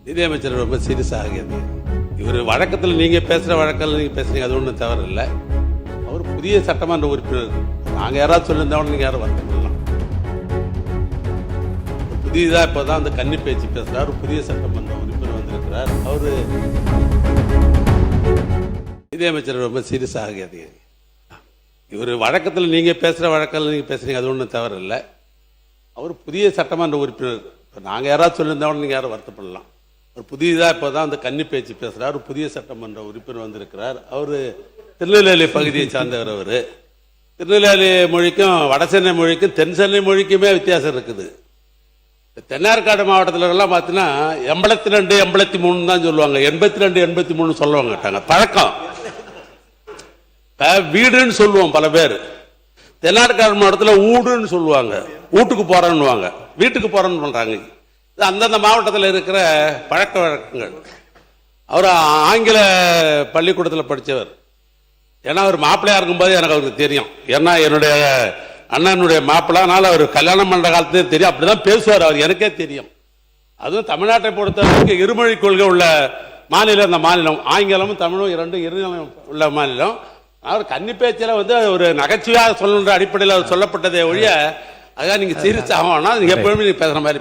நிதியமைச்சர் ரொம்ப சீரியஸ் ஆகியது. இவர் வழக்கத்தில் நீங்க பேசுற வழக்கில் நீங்க பேசுறீங்க, அது ஒன்றும் தவறு இல்லை. அவர் புதிய சட்டமன்ற உறுப்பினர். நாங்க யாராவது சொல்லியிருந்தோம், நீங்க யாரும் வருத்தப்படலாம். புதியதா இப்பதான் அந்த கன்னி பேச்சு பேசுறாரு. புதிய சட்டமன்ற உறுப்பினர் வந்திருக்கிறார். அவரு நிதியமைச்சர் ரொம்ப சீரியஸ் ஆகியது. இவர் வழக்கத்தில் நீங்க பேசுற வழக்கில் நீங்க பேசுறீங்க, அது ஒன்றும் தவறு இல்லை. அவர் புதிய சட்டமன்ற உறுப்பினர். நாங்க யாராவது சொல்லியிருந்தோம், நீங்க யாரும் வருத்தப்படலாம். அவர் புதியதா இப்பதான் அந்த கன்னி பேச்சு பேசுறாரு. புதிய சட்டமன்ற உறுப்பினர் வந்திருக்கிறார். அவரு திருநெல்வேலி பகுதியை சார்ந்தவர். அவரு திருநெல்வேலி மொழிக்கும் வட சென்னை மொழிக்கும் தென் சென்னை மொழிக்குமே வித்தியாசம் இருக்குது. தென்னார்காடு மாவட்டத்தில் எல்லாம் பார்த்தீங்கன்னா 82 83 தான் சொல்லுவாங்க. 82 83 சொல்ல மாட்டாங்க. பழக்கம் வீடுன்னு சொல்லுவோம் பல பேர். தென்னார்காடு மாவட்டத்தில் ஊடுன்னு சொல்லுவாங்க. வீட்டுக்கு போறேன்னுவாங்க, வீட்டுக்கு போறேன்னு பண்றாங்க. அந்தந்த மாவட்டத்தில் இருக்கிற பழக்க வழக்கங்கள். அவர் ஆங்கில பள்ளிக்கூடத்தில் படித்தவர். ஏன்னா அவர் மாப்பிள்ளையா இருக்கும்போது எனக்கு அவருக்கு தெரியும். ஏன்னா என்னுடைய அண்ணனுடைய மாப்பிள்ளானால அவர் கல்யாணம் பண்ற காலத்திலே தெரியும். அப்படிதான் பேசுவார் அவர், எனக்கே தெரியும். அதுவும் தமிழ்நாட்டை பொறுத்தவரைக்கும் இருமொழி கொள்கை உள்ள மாநிலம் இந்த மாநிலம். ஆங்கிலமும் தமிழும் இரண்டும் உள்ள மாநிலம். அவர் கன்னி பேச்சில் ஒரு நகைச்சுவையாக சொல்லுன்ற அடிப்படையில் சொல்லப்பட்டதே ஒழிய, அதான் நீங்க சீரியஸ் ஆகணும்னா நீங்க எப்பவுமே பேசுற மாதிரி.